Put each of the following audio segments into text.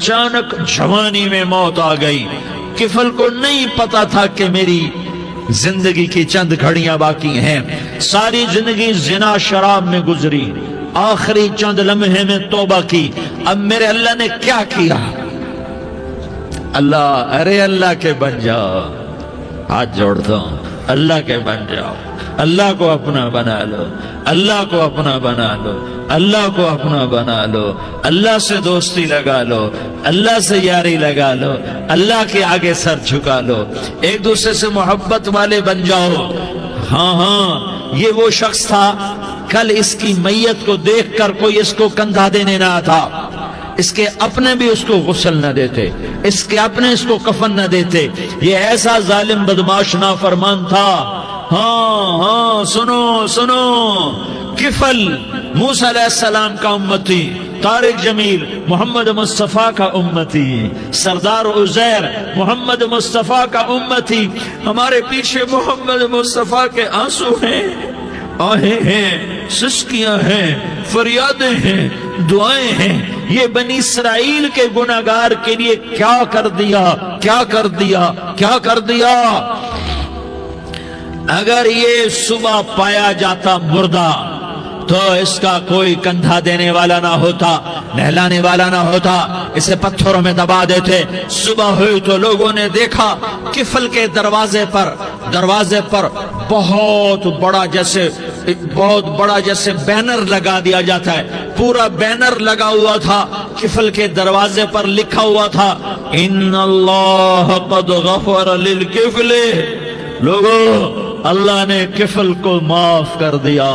اچانک جوانی میں موت آ گئی. کفل کو نہیں پتا تھا کہ میری زندگی کی چند گھڑیاں باقی ہیں. ساری زندگی زنا شراب میں گزری, آخری چند لمحے میں توبہ کی. اب میرے اللہ نے کیا کیا؟ اللہ, ارے اللہ کے بن جاؤ, ہاتھ جوڑتا ہوں, اللہ کے بن جاؤ, اللہ کو اپنا بنا لو, اللہ کو اپنا بنا لو, اللہ کو اپنا بنا لو, اللہ سے دوستی لگا لو, اللہ سے یاری لگا لو, اللہ کے آگے سر جھکا لو, ایک دوسرے سے محبت والے بن جاؤ. ہاں یہ وہ شخص تھا, کل اس کی میت کو دیکھ کر کوئی اس کو کندھا دینے نہ آتا, اس کے اپنے بھی اس کو غسل نہ دیتے, اس کے اپنے اس کو کفن نہ دیتے. یہ ایسا ظالم بدماش نافرمان تھا. ہاں سنو سنو, کفل موسیٰ علیہ السلام کا امتی, طارق جمیل محمد مصطفیٰ کا امتی, سردار عزیر محمد مصطفیٰ کا امتی. ہمارے پیچھے محمد مصطفیٰ کے آنسو ہیں, آہیں ہیں, سسکیاں ہیں, فریادیں ہیں, دعائیں ہیں. یہ بنی اسرائیل کے گناہگار کے لیے کیا کر دیا, کیا کر دیا, کیا کر دیا. اگر یہ صبح پایا جاتا مردہ تو اس کا کوئی کندھا دینے والا نہ ہوتا, نہلانے والا نہ ہوتا, اسے پتھروں میں دبا دیتے. صبح ہوئی تو لوگوں نے دیکھا کفل کے دروازے پر بہت بڑا جیسے بینر لگا دیا جاتا ہے, پورا بینر لگا ہوا تھا. کفل کے دروازے پر لکھا ہوا تھا, ان اللہ قد غفر للکفل. لوگوں, اللہ نے کفل کو معاف کر دیا.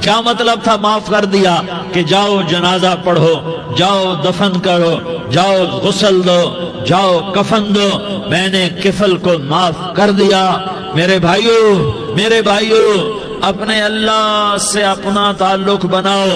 کیا مطلب تھا معاف کر دیا؟ کہ جاؤ جنازہ پڑھو, جاؤ دفن کرو, جاؤ غسل دو, جاؤ کفن دو, میں نے کفل کو معاف کر دیا. میرے بھائیو, اپنے اللہ سے اپنا تعلق بناؤ,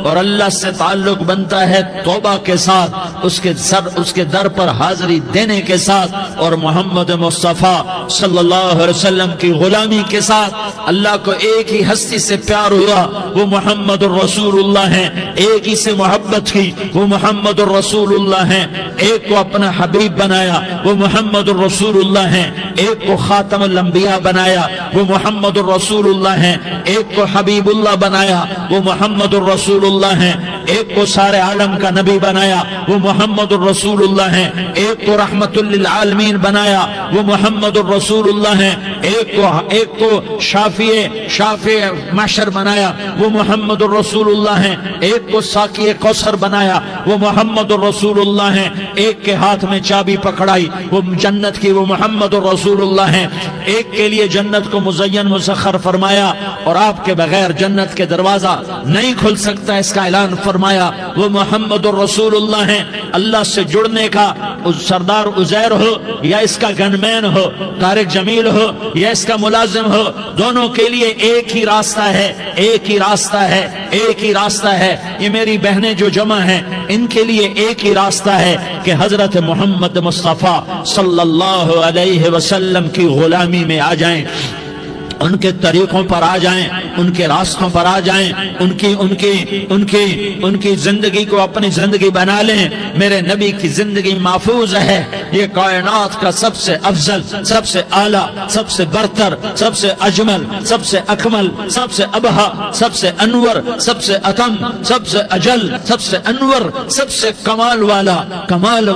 اور اللہ سے تعلق بنتا ہے توبہ کے ساتھ, اس کے در پر حاضری دینے کے ساتھ, اور محمد مصطفیٰ صلی اللہ علیہ وسلم کی غلامی کے ساتھ. اللہ کو ایک ہی ہستی سے پیار ہوا, وہ محمد الرسول اللہ ہیں. ایک ہی سے محبت کی, وہ محمد الرسول اللہ ہیں. ایک کو اپنا حبیب بنایا, وہ محمد الرسول اللہ ہیں. ایک کو خاتم الانبیاء بنایا, وہ محمد الرسول اللہ ہیں. ایک کو حبیب اللہ بنایا, وہ محمد الرسول اللہ ہیں. ایک کو سارے عالم کا نبی بنایا, وہ محمد الرسول اللہ ہیں. ایک کو رحمت للعالمین بنایا, وہ محمد الرسول اللہ ہیں. ایک کو شافع محشر بنایا, وہ محمد الرسول اللہ ہیں. ایک کو ساقی کوثر بنایا, وہ محمد الرسول اللہ ہیں. ایک کے ہاتھ میں چابی پکڑائی, وہ جنت کی, وہ محمد الرسول اللہ ہیں. ایک کے لیے جنت کو مزین مسخر فرمایا, اور آپ کے بغیر جنت کے دروازہ نہیں کھل سکتا, اس کا اعلان فرمایا, وہ محمد الرسول اللہ ہیں. اللہ سے جڑنے کا سردار عزیر ہو یا اس کا گنمین ہو, طارق جمیل ہو یا اس کا ملازم ہو, دونوں کے لیے ایک ہی راستہ ہے, ایک ہی راستہ ہے, ایک ہی راستہ ہے. یہ میری بہنیں جو جمع ہیں, ان کے لیے ایک ہی راستہ ہے کہ حضرت محمد مصطفیٰ صلی اللہ علیہ وسلم کی غلامی میں آ جائیں, ان کے طریقوں پر آ جائیں, ان کے راستوں پر آ جائیں, ان کی زندگی کو اپنی زندگی بنا لیں. میرے نبی کی زندگی محفوظ ہے. یہ کائنات کا سب سے افضل, سب سے اعلیٰ, سب سے برتر, سب سے اجمل, سب سے اکمل, سب سے ابہا, سب سے انور, سب سے اتم, سب سے اجل, سب سے انور, سب سے کمال والا, جمال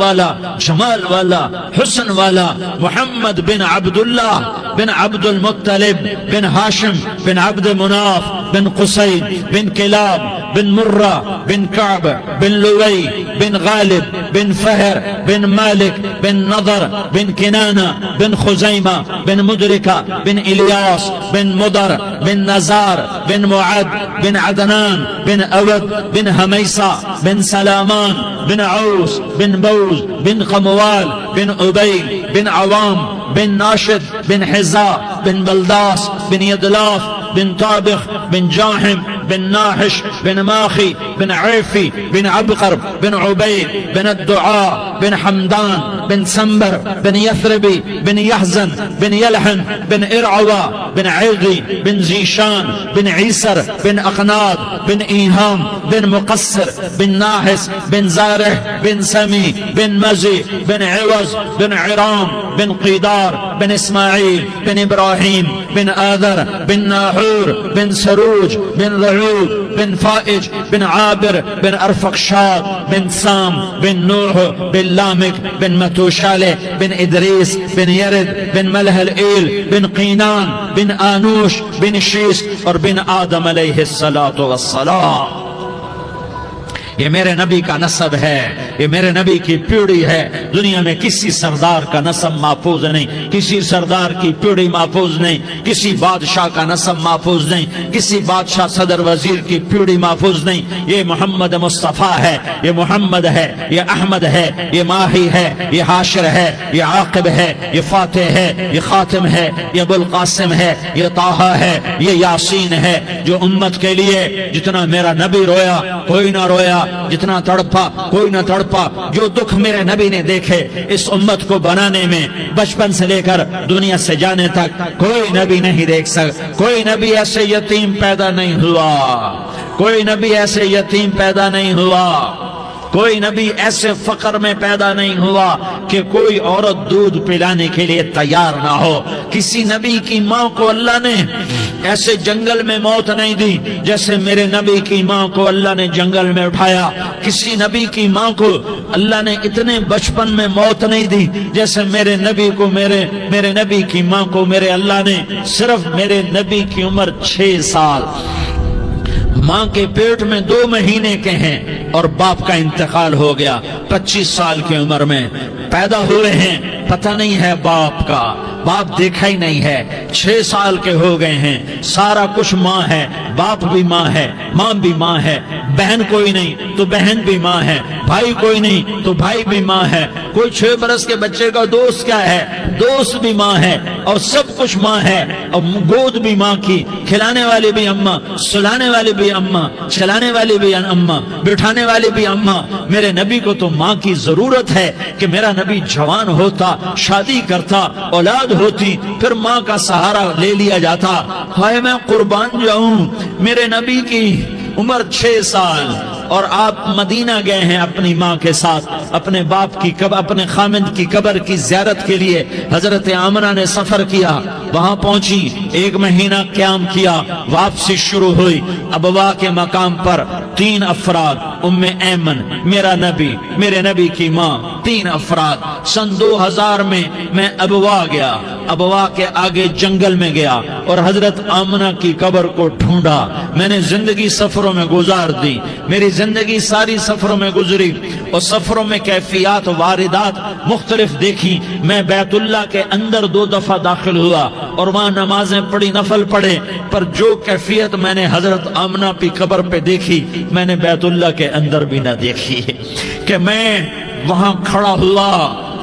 والا, حسن والا, محمد بن عبداللہ بن عبد المطلب بن ہاشم بن عبد مناف بن قصی بن کلاب بن مرہ بن کعب بن لوی بن غالب بن فہر بن مالک بن نضر بن کنانہ بن خزیمہ بن مدرکہ بن الیاس بن مدر بن نزار بن معد بن عدنان بن اود بن حمیسہ بن سلامان بن عوس بن بوز بن قموال بن عبید بن عوام بن ناشد بن حزا بن بلداس بن يدلاف بن طابخ بن جاحم بن ناحش بن ماخی بن عیفی بن عبقر بن عبید بن الدعاء بن حمدان بن سنبر بن یثربی بن یحزن بن یلحن بن ارعوا بن عیغی بن زیشان بن عیسر بن اقناد بن ایہام بن مقصر بن ناحس بن زارح بن سمی بن مزی بن عوض بن عرام بن قیدار بن اسماعیل بن ابراہیم بن آذر بن ناحور بن سروج بن رعوب بن فائج بن عابر بن ارفقشاد بن سام بن نوح بن لامک بن متوشالہ بن ادریس بن یرد بن ملح الایل بن قینان بن آنوش بن شیس اور بن آدم علیہ السلام. یہ میرے نبی کا نسب ہے، یہ میرے نبی کی پیڑھی ہے. دنیا میں کسی سردار کا نسب محفوظ نہیں، کسی سردار کی پیڑھی محفوظ نہیں، کسی بادشاہ کا نسب محفوظ نہیں، کسی بادشاہ صدر وزیر کی پیڑھی محفوظ نہیں. یہ محمد مصطفیٰ ہے، یہ محمد ہے، یہ احمد ہے، یہ ماہی ہے، یہ حاشر ہے، یہ عاقب ہے، یہ فاتح ہے، یہ خاتم ہے، یہ ابو القاسم ہے، یہ طٰہٰ ہے، یہ یاسین ہے. جو امت کے لیے جتنا میرا نبی رویا کوئی نہ رویا، جتنا تڑپا کوئی نہ تڑپا. جو دکھ میرے نبی نے دیکھے اس امت کو بنانے میں، بچپن سے لے کر دنیا سے جانے تک کوئی نبی نہیں دیکھ سکتا. کوئی نبی ایسے یتیم پیدا نہیں ہوا، کوئی نبی ایسے یتیم پیدا نہیں ہوا، کوئی نبی ایسے فقر میں پیدا نہیں ہوا کہ کوئی عورت دودھ پلانے کے لیے تیار نہ ہو. کسی نبی کی ماں کو اللہ نے ایسے جنگل میں موت نہیں دی جیسے میرے نبی کی ماں کو اللہ نے جنگل میں اٹھایا. کسی نبی کی ماں کو اللہ نے اتنے بچپن میں موت نہیں دی جیسے میرے نبی کو میرے نبی کی ماں کو میرے اللہ نے صرف میرے نبی کی عمر 6 سال، ماں کے پیٹ میں 2 مہینے کے ہیں اور باپ کا انتقال ہو گیا. 25 سال کی عمر میں پیدا ہوئے ہیں، پتہ نہیں ہے باپ کا، باپ دیکھا ہی نہیں ہے. 6 سال کے ہو گئے ہیں، سارا کچھ ماں ہے، باپ بھی ماں ہے، ماں بھی ماں ہے. بہن کوئی نہیں تو بہن بھی ماں ہے، بھائی کوئی نہیں تو بھائی بھی ماں ہے. کوئی 6 برس کے بچے کا دوست کیا ہے، دوست بھی ماں ہے، اور سب کچھ ماں ہے. اور گود بھی ماں کی، کھلانے والی بھی اماں، سلانے والی بھی اماں، چلانے والی بھی اماں، بٹھانے والی بھی اماں. میرے نبی کو تو ماں کی ضرورت ہے کہ میرا نبی جوان ہوتا، شادی کرتا، اولاد ہوتی، پھر ماں کا سہارا لے لیا جاتا. ہائے میں قربان جاؤں، میرے نبی کی عمر 6 سال اور آپ مدینہ گئے ہیں اپنی ماں کے ساتھ، اپنے باپ کی اپنے خامد کی قبر کی زیارت کے لیے. حضرت آمنہ نے سفر کیا، وہاں پہنچی، 1 مہینہ قیام کیا، واپسی شروع ہوئی. ابوا کے مقام پر 3 افراد، ام ایمن، میرا نبی، میرے نبی کی ماں، 3 افراد. سن 2000 میں ابوا گیا، ابوا کے آگے جنگل میں گیا اور حضرت آمنہ کی قبر کو ڈھونڈا. میں نے زندگی سفروں میں گزار دی، میری زندگی ساری سفروں میں گزری اور سفروں میں کیفیات واردات مختلف دیکھی. میں بیت اللہ کے اندر 2 دفعہ داخل ہوا اور وہاں نمازیں پڑھی، نفل پڑھے، پر جو کیفیت میں نے حضرت آمنہ کی قبر پہ دیکھی میں نے بیت اللہ کے اندر بھی نہ دیکھی. کہ میں وہاں کھڑا ہوا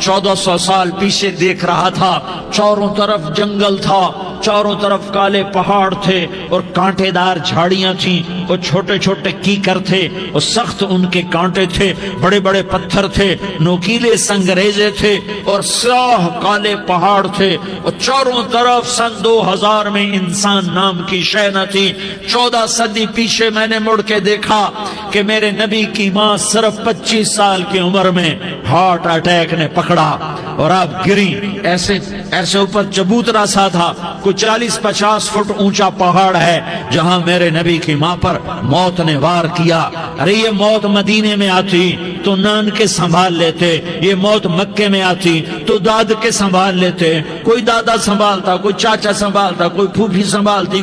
1400 سال پیچھے دیکھ رہا تھا، چاروں طرف جنگل تھا، چاروں طرف کالے پہاڑ تھے اور کانٹے دار جھاڑیاں تھیں اور چھوٹے چھوٹے کیکر تھے اور سخت ان کے کانٹے تھے، بڑے بڑے پتھر تھے، نوکیلے سنگریزے تھے اور سیاہ کالے پہاڑ تھے اور چاروں طرف. سن 2000 میں انسان نام کی شے نہ تھی. 14 صدی پیچھے میں نے مڑ کے دیکھا کہ میرے نبی کی ماں صرف 25 سال کی عمر میں ہارٹ اٹیک نے پکڑا اور آپ گری. ایسے اوپر چبوترا سا تھا، کوئی 40-50 فٹ اونچا پہاڑ ہے جہاں میرے نبی کی ماں پر موت نے وار کیا. ارے یہ موت مدینے میں آتی تو نان کے سنبھال لیتے، یہ موت مکے میں آتی تو داد کے سنبھال لیتے. کوئی دادا سنبھالتا، کوئی چاچا سنبھالتا، کوئی پھوپھی سنبھالتی،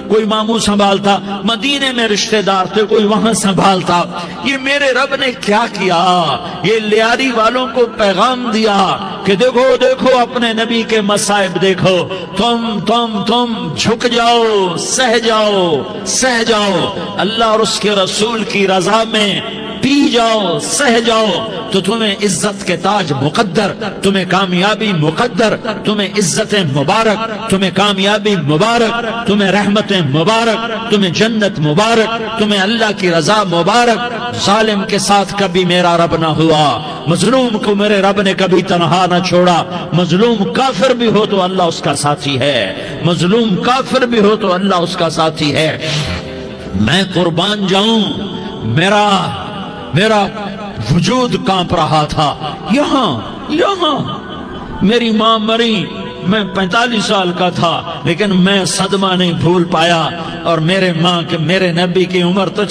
کوئی ماموں سنبھالتا. مدینے میں رشتہ دار تھے، کوئی وہاں سنبھالتا. یہ میرے رب نے کیا کیا؟ یہ لیاری والوں کو پیغام دیا کہ دیکھو دیکھو اپنے نبی کے مصائب دیکھو، تم جھک جاؤ، سہ جاؤ. اللہ اور اس کے رسول کی رضا میں پی جاؤ سہ جاؤ تو تمہیں عزت کے تاج مقدر، تمہیں کامیابی مقدر، تمہیں عزتیں مبارک، تمہیں کامیابی مبارک، تمہیں رحمتیں مبارک، تمہیں جنت مبارک، تمہیں اللہ کی رضا مبارک۔ ظالم کے ساتھ کبھی میرا رب نہ ہوا، مظلوم کو میرے رب نے کبھی تنہا نہ چھوڑا۔ مظلوم کافر بھی ہو تو اللہ اس کا ساتھی ہے، مظلوم کافر بھی ہو تو اللہ اس کا ساتھی ہے۔ میں قربان جاؤں، میرا وجود کانپ رہا تھا۔ یہاں میری ماں مری، میں 45 سال کا تھا، لیکن میں صدمہ نہیں بھول پایا۔ اور میرے نبی کی عمر تو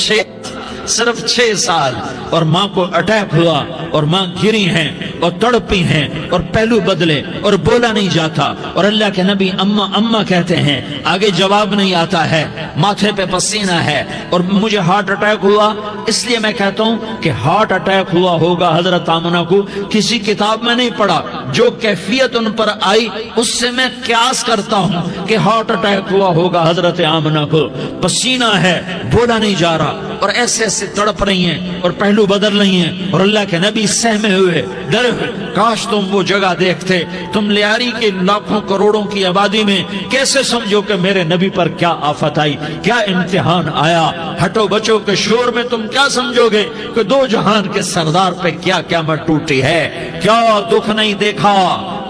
صرف 6 سال، اور ماں کو اٹیک ہوا اور ماں گری ہیں اور تڑپی ہیں اور پہلو بدلے اور بولا نہیں جاتا، اور اللہ کے نبی اماں اماں کہتے ہیں، آگے جواب نہیں آتا ہے، ماتھے پہ پسینہ ہے۔ اور مجھے ہارٹ اٹیک ہوا، اس لیے میں کہتا ہوں کہ ہارٹ اٹیک ہوا ہوگا حضرت آمنہ کو، کسی کتاب میں نہیں پڑھا، جو کیفیت ان پر آئی اس سے میں قیاس کرتا ہوں کہ ہارٹ اٹیک ہوا ہوگا حضرت آمنہ کو۔ پسینہ ہے، بولا نہیں جا رہا، اور ایسے تڑپ رہی ہیں اور پہلو بدل رہی ہیں، اور اللہ کے نبی سہمے ہوئے ڈرے ہوئے۔ کاش تم وہ جگہ دیکھتے، تم لیاری کے لاکھوں کروڑوں کی آبادی میں کیسے سمجھو کہ میرے نبی پر کیا آفت آئی، کیا امتحان آیا۔ ہٹو بچوں کے شور میں تم کیا سمجھو گے کہ 2 جہان کے سردار پہ کیا قیامت ٹوٹی ہے۔ کیا دکھ نہیں دیکھا،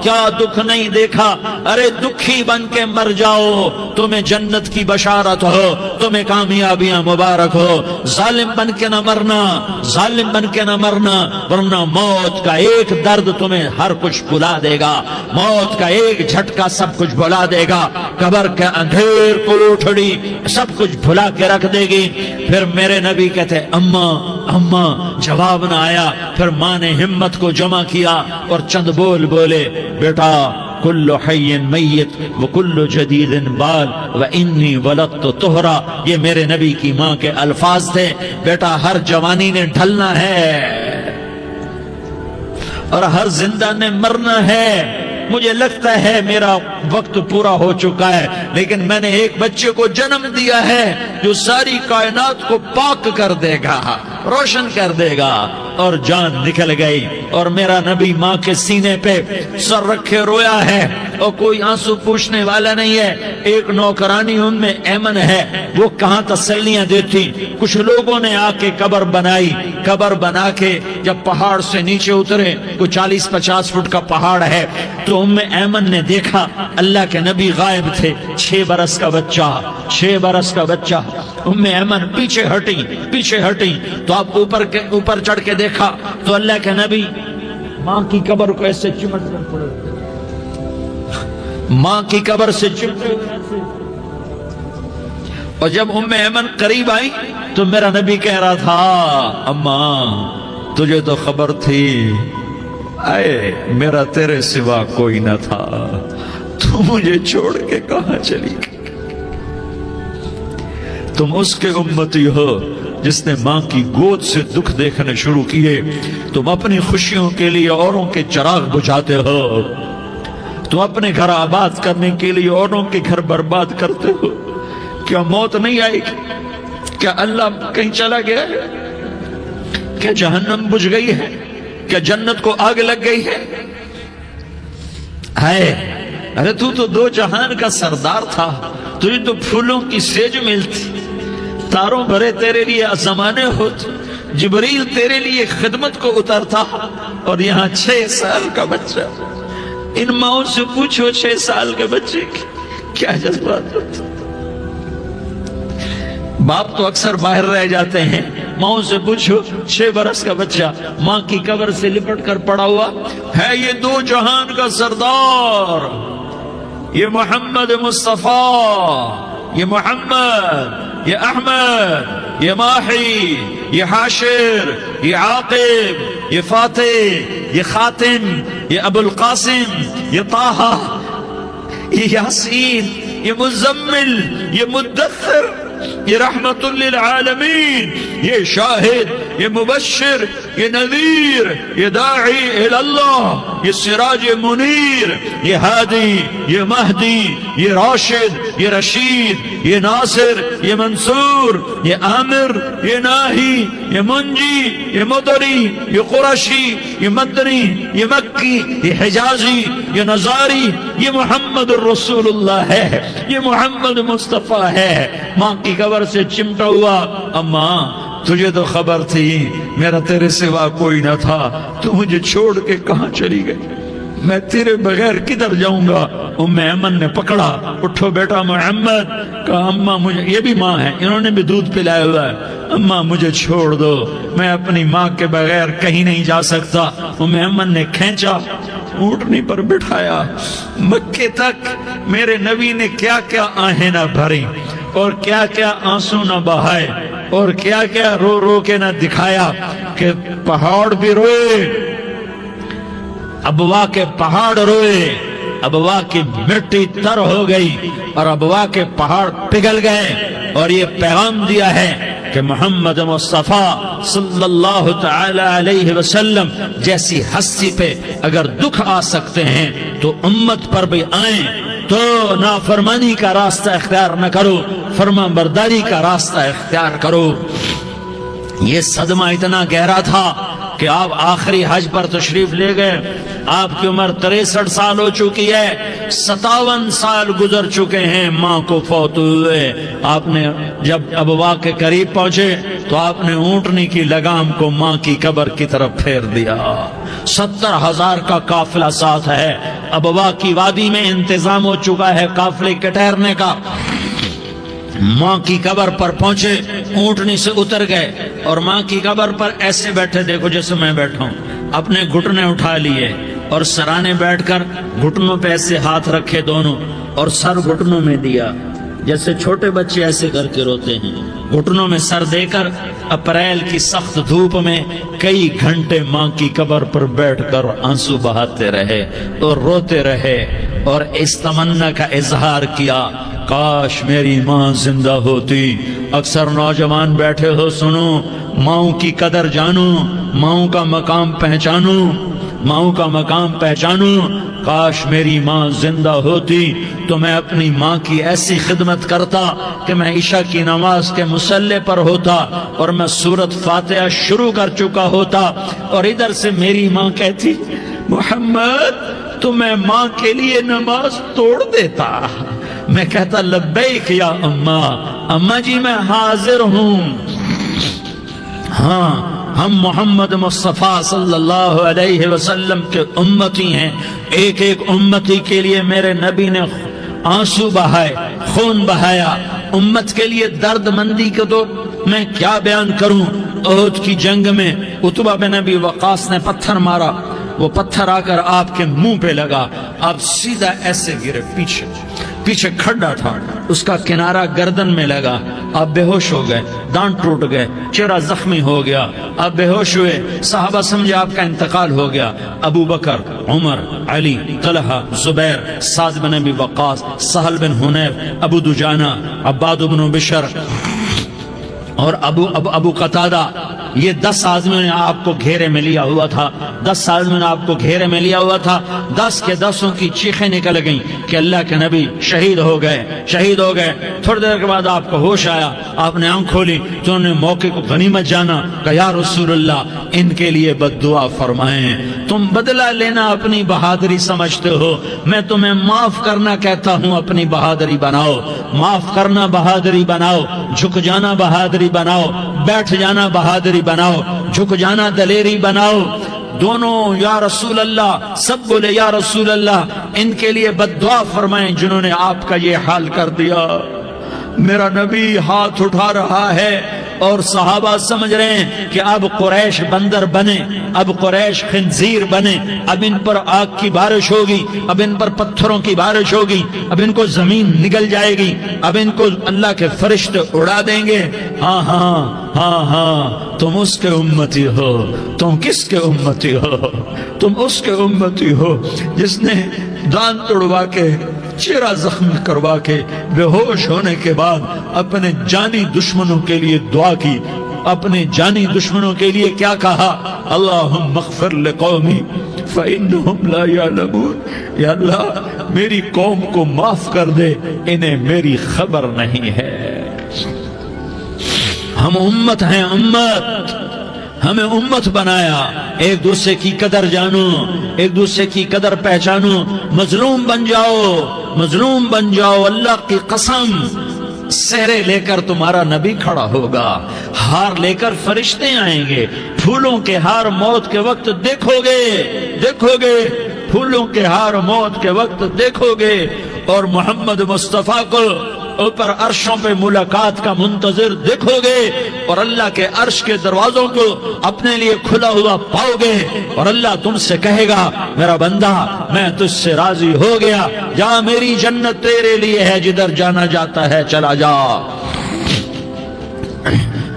کیا دکھ نہیں دیکھا۔ ارے دکھی بن کے مر جاؤ، تمہیں جنت کی بشارت ہو، تمہیں کامیابیاں مبارک ہو۔ ظالم بن کے نہ مرنا، ظالم بن کے نہ مرنا، ورنہ موت کا ایک درد تمہیں ہر کچھ بھلا دے گا، موت کا ایک جھٹکا سب کچھ بھلا دے گا، قبر کے اندھیر کوٹھڑی سب کچھ بھلا کے رکھ دے گی۔ پھر میرے نبی کہتے اماں اماں، جواب نہ آیا۔ پھر ماں نے ہمت کو جمع کیا اور چند بول بولے، بیٹا کل حی میت وکل جدید بال وانی ولدت طہرا۔ یہ میرے نبی کی ماں کے الفاظ تھے، بیٹا ہر جوانی نے ڈھلنا ہے اور ہر زندہ نے مرنا ہے۔ مجھے لگتا ہے میرا وقت پورا ہو چکا ہے، لیکن میں نے ایک بچے کو جنم دیا ہے جو ساری کائنات کو پاک کر دے گا، روشن کر دے گا۔ اور جان نکل گئی، اور میرا نبی ماں کے سینے پہ سر رکھے رویا ہے، اور کوئی آنسو پوچھنے والا نہیں ہے۔ ایک نوکرانی ان میں ایمن ہے، وہ کہاں تسلیاں دیتی۔ کچھ لوگوں نے آ کے قبر بنائی، قبر بنا کے جب پہاڑ سے نیچے اترے، کوئی 40-50 فٹ کا پہاڑ ہے، تو ایمن نے دیکھا اللہ کے نبی غائب تھے۔ 6 برس کا بچہ، 6 برس کا بچہ۔ ایمن پیچھے ہٹی تو آپ اوپر چڑھ کے دیکھا تو اللہ کے نبی ماں کی قبر کو ایسے چمٹ کر پڑے، ماں کی قبر سے چمٹے ہوئے۔ اور جب ایمن قریب آئی تو میرا نبی کہہ رہا تھا، اماں تجھے تو خبر تھی، اے میرا تیرے سوا کوئی نہ تھا، تو مجھے چھوڑ کے کہاں چلی گئی۔ تم اس کے امتی ہو جس نے ماں کی گود سے دکھ دیکھنے شروع کیے۔ تم اپنی خوشیوں کے لیے اوروں کے چراغ بجھاتے ہو، تم اپنے گھر آباد کرنے کے لیے اوروں کے گھر برباد کرتے ہو۔ کیا موت نہیں آئے گی؟ کیا اللہ کہیں چلا گیا ہے؟ کیا جہنم بجھ گئی ہے؟ کیا جنت کو آگ لگ گئی ہے؟ ارے تو 2 جہان کا سردار تھا، تجھے تو پھولوں کی سیج ملتی، تاروں بھرے تیرے لیے زمانے ہوتے، جبریل تیرے لیے خدمت کو اترتا، اور یہاں 6 سال کا بچہ۔ ان ماؤں سے پوچھو 6 سال کے بچے کی کیا جذبات ہوتے۔ باپ تو اکثر باہر رہ جاتے ہیں، ماؤں سے پوچھو 6 برس کا بچہ ماں کی قبر سے لپٹ کر پڑا ہوا ہے۔ یہ 2 جہان کا سردار، یہ محمد مصطفیٰ، یہ محمد، یہ احمد، یہ ماہی، یہ حاشر، یہ عاقب، یہ فاتح، یہ خاتم، یہ ابو القاسم، یہ طہ، یہ یاسین، یہ مزمل، یہ مدثر۔ یہ رحمت للعالمین، یہ شاہد، یہ مبشر، یہ نذیر، یہ داعی اللہ، یہ سراج منیر، یہ ہادی، یہ مہدی، یہ راشد، یہ رشید، یہ ناصر، یہ منصور، یہ عامر، یہ ناہی، یہ منجی، یہ مدری، یہ قرشی، یہ مدنی، یہ مکی، یہ حجازی، یہ نظاری، یہ محمد الرسول اللہ ہے، یہ محمد مصطفیٰ ہے۔ ماں کی قبر سے چمٹا ہوا، اماں تجھے تو خبر تھی میرا تیرے سوا کوئی نہ تھا، تو مجھے چھوڑ کے کہاں چلی گئی، میں تیرے بغیر کدھر جاؤں گا؟ ام ایمن نے پکڑا، اٹھو بیٹا محمد، کہا اماں مجھے، یہ بھی ماں ہے، انہوں نے بھی دودھ پلایا ہوا ہے، اماں مجھے چھوڑ دو، میں اپنی ماں کے بغیر کہیں نہیں جا سکتا۔ ام ایمن نے کھینچا، اونٹنی پر بٹھایا، مکے تک میرے نبی نے کیا کیا آہیں نہ بھری اور کیا کیا آنسو نہ بہائے اور کیا کیا رو رو کے نہ دکھایا کہ پہاڑ بھی روئے، ابوا کے پہاڑ روئے، ابوا کی مٹی تر ہو گئی اور ابوا کے پہاڑ پگھل گئے، اور یہ پیغام دیا ہے کہ محمد مصطفیٰ صلی اللہ تعالی علیہ وسلم جیسی ہستی پہ اگر دکھ آ سکتے ہیں تو امت پر بھی آئیں، تو نافرمانی کا راستہ اختیار نہ کرو، فرما برداری کا راستہ اختیار کرو۔ یہ صدمہ اتنا گہرا تھا کہ آپ آخری حج پر تشریف لے گئے، آپ کی عمر 63 سال ہو چکی ہے، 57 سال گزر چکے ہیں ماں کو فوت ہوئے۔ آپ نے جب ابوا کے قریب پہنچے تو آپ نے اونٹنی کی لگام کو ماں کی قبر کی طرف پھیر دیا۔ 70,000 کا قافلہ ساتھ ہے، ابوا کی وادی میں انتظام ہو چکا ہے قافلے کے ٹھہرنے کا۔ ماں کی قبر پر پہنچے، اونٹنی سے اتر گئے اور ماں کی قبر پر ایسے بیٹھے، دیکھو جیسے میں بیٹھا ہوں، اپنے گھٹنے اٹھا لیے اور سرانے بیٹھ کر گھٹنوں پہ ایسے ہاتھ رکھے دونوں اور سر گھٹنوں میں دیا، جیسے چھوٹے بچے ایسے کر کے روتے ہیں، گھٹنوں میں سر دے کر اپریل کی سخت دھوپ میں کئی گھنٹے ماں کی قبر پر بیٹھ کر آنسو بہاتے رہے اور روتے رہے اور اس تمنا کا اظہار کیا، کاش میری ماں زندہ ہوتی۔ اکثر نوجوان بیٹھے ہو، سنو، ماؤں کی قدر جانو، ماؤں کا مقام پہچانو، ماؤں کا مقام پہچانو۔ کاش میری ماں زندہ ہوتی تو میں اپنی ماں کی ایسی خدمت کرتا کہ میں عشاء کی نماز کے مصلی پر ہوتا اور میں سورۃ فاتحہ شروع کر چکا ہوتا، اور ادھر سے میری ماں کہتی، محمد تو میں ماں کے لیے نماز توڑ دیتا۔ میں کہتا، لبیک یا اماں، اماں جی میں حاضر ہوں۔ ہاں، ہم محمد مصطفیٰ صلی اللہ علیہ وسلم کے امتی ہیں، ایک ایک امتی کے لیے میرے نبی نے آنسو بہائے، خون بہایا، امت کے لیے درد مندی کو تو میں کیا بیان کروں۔ احد کی جنگ میں عتبہ بن ابی وقاص نے پتھر مارا، وہ پتھر آ کر آپ کے منہ پہ لگا، آپ سیدھا ایسے گرے، پیچھے کھڈا تھا، اس کا کنارہ گردن میں لگا، آپ بے ہوش ہو گئے، دانت ٹوٹ گئے، چہرہ زخمی ہو گیا، آپ بے ہوش ہوئے، صحابہ سمجھے آپ کا انتقال ہو گیا۔ ابو بکر، عمر، علی، طلحہ، زبیر، سعد بن ابی وقاص، سہل بن حنیف، ابو دجانہ، عباد بن بشر اور ابو قتادہ، یہ 10 آدمیوں نے آپ کو گھیرے میں لیا ہوا تھا، 10 آدمیوں نے آپ کو گھیرے میں لیا ہوا تھا۔ 10 کے 10 کی چیخیں نکل گئیں کہ اللہ کے نبی شہید ہو گئے۔ تھوڑی دیر کے بعد آپ کو ہوش آیا، آپ نے آنکھ کھولی تو انہوں نے موقع کو غنیمت جانا، کہ یا رسول اللہ ان کے لیے بد دعا فرمائیں، تم بدلہ لینا اپنی بہادری سمجھتے ہو، میں تمہیں معاف کرنا کہتا ہوں، اپنی بہادری بناؤ، معاف کرنا بہادری بناؤ، جھک جانا بہادری بناؤ، بیٹھ جانا بہادری بناؤ، جھک جانا دلیری بناؤ۔ دونوں یا رسول اللہ، سب بولے یا رسول اللہ، ان کے لیے بد دعا فرمائیں جنہوں نے آپ کا یہ حال کر دیا۔ میرا نبی ہاتھ اٹھا رہا ہے اور صحابہ سمجھ رہے ہیں کہ اب قریش بندر بنے، اب قریش خنزیر بنے، اب ان پر آگ کی بارش ہوگی، اب ان پر پتھروں کی بارش ہوگی، اب ان کو زمین نگل جائے گی، اب ان کو اللہ کے فرشتے اڑا دیں گے۔ ہاں ہاں ہاں ہاں، تم اس کے امتی ہو۔ تم کس کے امتی ہو؟ تم اس کے امتی ہو جس نے دان توڑوا کے چہرہ زخمی کروا کے بے ہوش ہونے کے بعد اپنے جانی دشمنوں کے لیے دعا کی. اپنے جانی دشمنوں کے لیے کیا کہا؟ اللہم اغفر لقومی فإنہم لا یعلمون. یا اللہ میری قوم کو معاف کر دے، انہیں میری خبر نہیں ہے. ہم امت ہیں، امت، ہمیں امت بنایا. ایک دوسرے کی قدر جانو، ایک دوسرے کی قدر پہچانو. مظلوم بن جاؤ، مظلوم بن جاؤ. اللہ کی قسم سہرے لے کر تمہارا نبی کھڑا ہوگا، ہار لے کر فرشتے آئیں گے. پھولوں کے ہار موت کے وقت دیکھو گے، دیکھو گے، پھولوں کے ہار موت کے وقت دیکھو گے. اور محمد مصطفیٰ کو اوپر عرشوں پہ ملاقات کا منتظر دیکھو گے، اور اللہ کے عرش کے دروازوں کو اپنے لیے کھلا ہوا پاؤ گے. اور اللہ تم سے کہے گا میرا بندہ میں تجھ سے راضی ہو گیا، جا میری جنت تیرے لیے ہے، جدھر جانا جاتا ہے چلا جا.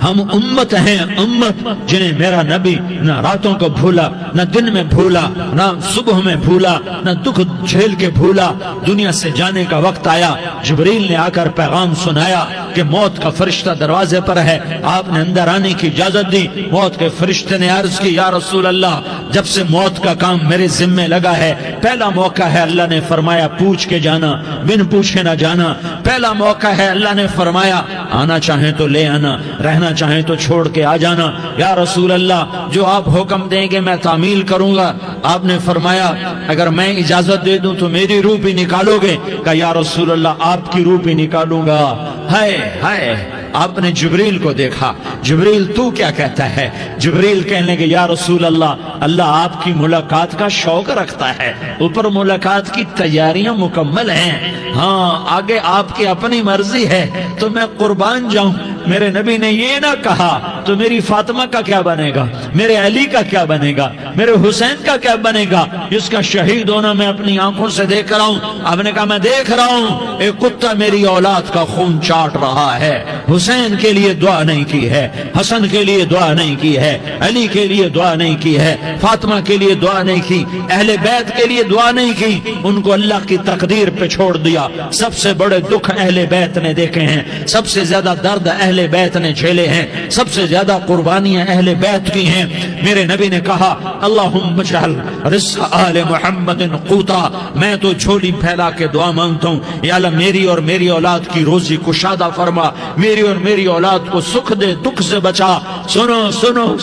ہم امت ہیں، امت جنہیں میرا نبی نہ راتوں کو بھولا، نہ دن میں بھولا، نہ صبح میں بھولا، نہ دکھ جھیل کے بھولا. دنیا سے جانے کا وقت آیا، جبریل نے آ کر پیغام سنایا کہ موت کا فرشتہ دروازے پر ہے. آپ نے اندر آنے کی اجازت دی. موت کے فرشتے نے عرض کی یا رسول اللہ جب سے موت کا کام میرے ذمے لگا ہے پہلا موقع ہے. اللہ نے فرمایا پوچھ کے جانا، بن پوچھے نہ جانا. پہلا موقع ہے. اللہ نے فرمایا آنا چاہیں تو لے آنا، رہنا چاہیں تو چھوڑ کے آ جانا. یا رسول اللہ جو آپ حکم دیں گے میں تعمیل کروں گا. آپ نے فرمایا اگر میں اجازت دے دوں تو میری روح بھی نکالو گے؟ کہا یا رسول اللہ آپ کی روح بھی نکالوں گا. ہائے ہائے، آپ نے جبریل کو دیکھا. جبریل تو کیا کہتا ہے؟ جبریل کہنے کے یا رسول اللہ اللہ آپ کی ملاقات کا شوق رکھتا ہے، اوپر ملاقات کی تیاریاں مکمل ہیں. ہاں آگے آپ کی اپنی مرضی ہے تو میں قربان جاؤں. میرے نبی نے یہ نہ کہا تو میری فاطمہ کا کیا بنے گا، میرے علی کا کیا بنے گا، میرے حسین کا کیا بنے گا جس کا شہید ہونا میں اپنی آنکھوں سے دیکھ رہا ہوں. آپ نے کہا میں دیکھ رہا ہوں ایک کتا میری اولاد کا خون چاٹ رہا ہے. حسین کے لیے دعا نہیں کی ہے، حسن کے لیے دعا نہیں کی ہے، علی کے لیے دعا نہیں کی ہے، فاطمہ کے لیے دعا نہیں کی، اہل بیت کے لیے دعا نہیں کی. ان کو اللہ کی تقدیر پہ چھوڑ دیا. سب سے بڑے دکھ اہل بیت نے دیکھے ہیں، سب سے زیادہ درد اہل بیت نے جھیلے ہیں، سب سے زیادہ قربانیاں اہل بیت کی ہیں. میرے نبی نے کہا اللہم اجعل رزق آل محمد قوتا. میں تو جھولی پھیلا کے دعا مانگتا ہوں یا اللہ میری اور میری اولاد کی روزی کشادہ فرما، میری اور میری اولاد کو سکھ دے، دکھ سے بچا. سنو سنو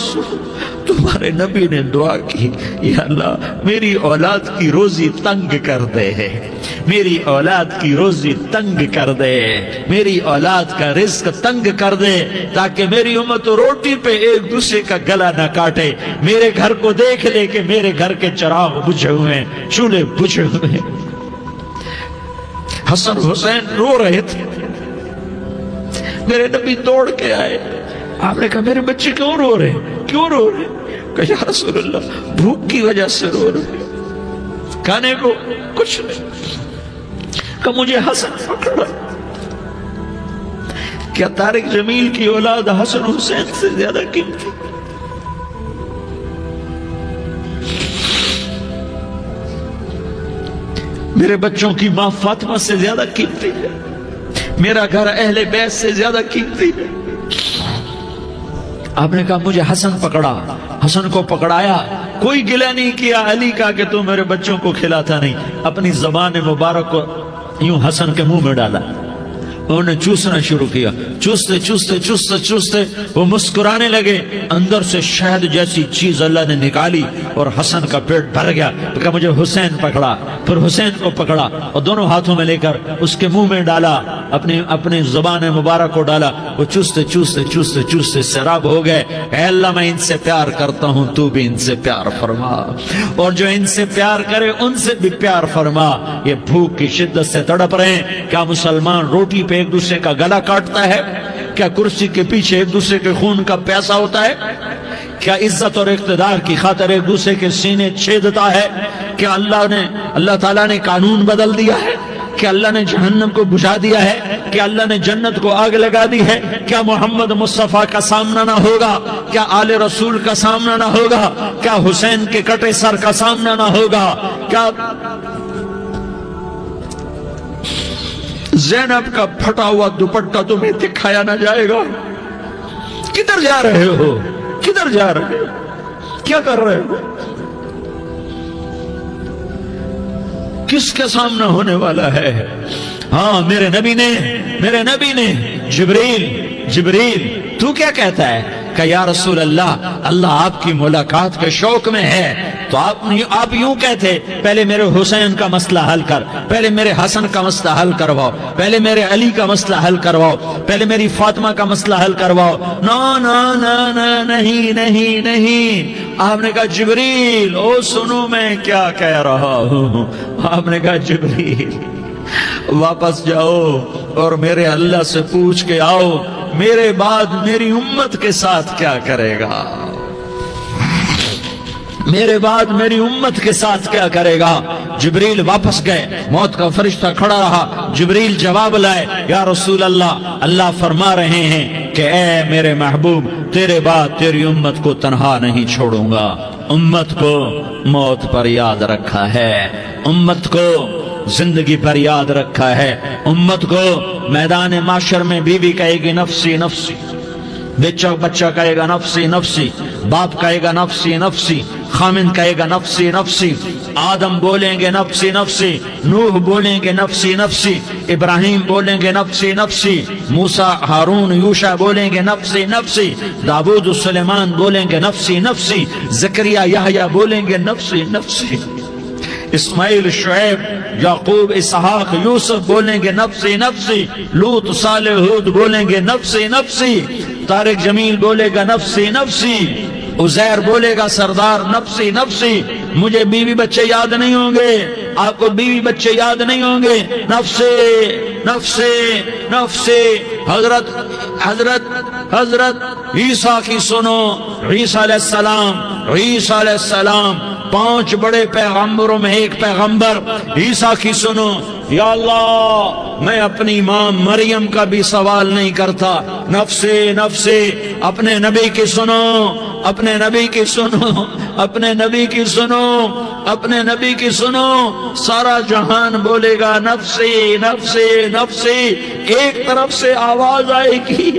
تمہارے نبی نے دعا کی یا اللہ میری اولاد کی روزی تنگ کر دے، میری اولاد کی روزی تنگ کر دے، میری اولاد کا رزق تنگ کر دے تاکہ میری امت روٹی پہ ایک دوسرے کا گلا نہ کاٹے. میرے گھر کو دیکھ لے کہ میرے گھر کے چراغ بجھے ہوئے ہیں، چولہے بجھے ہوئے ہیں. حسن حسین رو رہے تھے. میرے نبی دوڑ کے آئے. آپ نے کہا میرے بچے کیوں رو رہے ہیں، کیوں رو رہے ہیں؟ کہا یا رسول اللہ بھوک کی وجہ سے رو رہے ہیں، کھانے کو کچھ نہیں. کہ مجھے حسن پکڑا. کیا طارق جمیل کی اولاد حسن حسین سے زیادہ قیمتی؟ میرے بچوں کی ماں فاطمہ سے زیادہ قیمتی ہے، میرا گھر اہل بیت سے زیادہ قیمتی ہے. آپ نے کہا مجھے حسن پکڑا. حسن کو پکڑایا، کوئی گلہ نہیں کیا علی کا کہ تو میرے بچوں کو کھلاتا نہیں. اپنی زبان مبارک کو یوں حسن کے منہ میں ڈالا. انہوں نے چوسنا شروع کیا. چوستے چوستے چوستے چوستے وہ مسکرانے لگے. اندر سے شہد جیسی چیز اللہ نے نکالی اور حسن کا پیٹ بھر گیا. تو کہا مجھے حسین پکڑا. پھر حسین کو پکڑا اور دونوں ہاتھوں میں لے کر اس کے منہ میں ڈالا، اپنی زبان مبارک کو ڈالا. وہ چوستے چوستے چوستے چوستے سیراب ہو گئے. اے اللہ میں ان سے پیار کرتا ہوں، تو بھی ان سے پیار فرما، اور جو ان سے پیار کرے ان سے بھی پیار فرما. یہ بھوک کی شدت سے تڑپ رہے ہیں. کیا مسلمان روٹی پہ ایک دوسرے کا گلا کاٹتا ہے؟ کیا کرسی کے پیچھے ایک دوسرے کے خون کا پیاسا ہوتا ہے؟ کیا عزت اور اقتدار کی خاطر ایک دوسرے کے سینے چھیدتا ہے؟ کیا اللہ تعالیٰ نے قانون بدل دیا ہے؟ کیا اللہ نے جہنم کو بجھا دیا ہے؟ کیا اللہ نے جنت کو آگ لگا دی ہے؟ کیا محمد مصطفیٰ کا سامنا نہ ہوگا؟ کیا آل رسول کا سامنا نہ ہوگا؟ کیا حسین کے کٹے سر کا سامنا نہ ہوگا؟ کیا زینب کا پھٹا ہوا دوپٹہ تمہیں دکھایا نہ جائے گا؟ کدھر جا رہے ہو؟ کدھر جا رہے ہو؟ کیا کر رہے ہو؟ کس کے سامنے ہونے والا ہے؟ ہاں میرے نبی نے جبریل تو کیا کہتا ہے کہ یا رسول اللہ آپ کی ملاقات کے شوق میں ہے، تو آپ یوں کہتے پہلے میرے حسین کا مسئلہ حل کر، پہلے میرے حسن کا مسئلہ حل کرواؤ، پہلے میرے علی کا مسئلہ حل کرواؤ، پہلے میری فاطمہ کا مسئلہ حل کرواؤ۔ نہیں، آپ نے کہا جبریل او سنو میں کیا کہہ رہا ہوں۔ آپ نے کہا جبریل واپس جاؤ اور میرے اللہ سے پوچھ کے آؤ میرے بعد میری امت کے ساتھ کیا کرے گا، میرے بعد میری امت کے ساتھ کیا کرے گا۔ جبریل واپس گئے، موت کا فرشتہ کھڑا رہا، جبریل جواب لائے، یا رسول اللہ فرما رہے ہیں کہ اے میرے محبوب تیرے بعد تیری امت کو تنہا نہیں چھوڑوں گا، امت کو موت پر یاد رکھا ہے، امت کو زندگی پر یاد رکھا ہے، امت کو میدان معاشر میں بیوی کہے گی نفسی نفسی، بچہ کہے گا نفسی نفسی، باپ کہے گا نفسی نفسی، خامن کہے گا نفسی نفسی، آدم بولیں گے نفسی نفسی، نوح بولیں گے نفسی نفسی، ابراہیم بولیں گے نفسی نفسی، موسیٰ ہارون یوشع بولیں گے نفسی نفسی، داؤد سلیمان بولیں گے نفسی نفسی، زکریا یحییٰ بولیں گے نفسی نفسی، اسماعیل شعیب یعقوب اسحاق یوسف بولیں گے نفسی نفسی، لوط صالح ہود بولیں گے نفسی نفسی، طارق جمیل بولے گا نفسی نفسی، عزیر بولے گا سردار نفسی نفسی، مجھے بیوی بچے یاد نہیں ہوں گے، آپ کو بیوی بچے یاد نہیں ہوں گے، نفسی نفسی نفسی۔ حضرت عیسیٰ کی سنو، عیسیٰ علیہ السلام 5 بڑے پیغمبروں میں ایک پیغمبر عیسیٰ کی سنو، یا اللہ میں اپنی ماں مریم کا بھی سوال نہیں کرتا، نفسی نفسی۔ اپنے نبی کی سنو، اپنے نبی کی سنو، اپنے نبی کی سنو، اپنے نبی کی سنو، سارا جہان بولے گا نفسی نفسی نفسی۔ ایک طرف سے آواز آئے گی،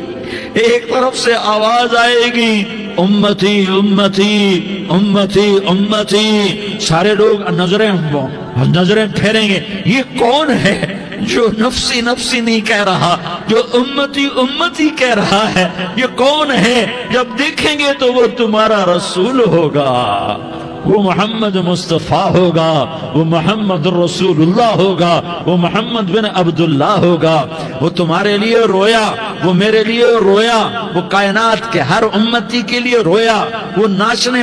ایک طرف سے آواز آئے گی امتی امتی امتی امتی، سارے لوگ نظریں پھیریں گے، یہ کون ہے جو نفسی نفسی نہیں کہہ رہا، جو امتی امتی کہہ رہا ہے، یہ کون ہے؟ جب دیکھیں گے تو وہ تمہارا رسول ہوگا، وہ محمد مصطفیٰ ہوگا، وہ محمد رسول اللہ ہوگا، وہ محمد بن عبداللہ ہوگا، وہ تمہارے لیے رویا، وہ میرے لیے رویا، وہ کائنات کے ہر امتی کے لیے رویا، وہ ناچنے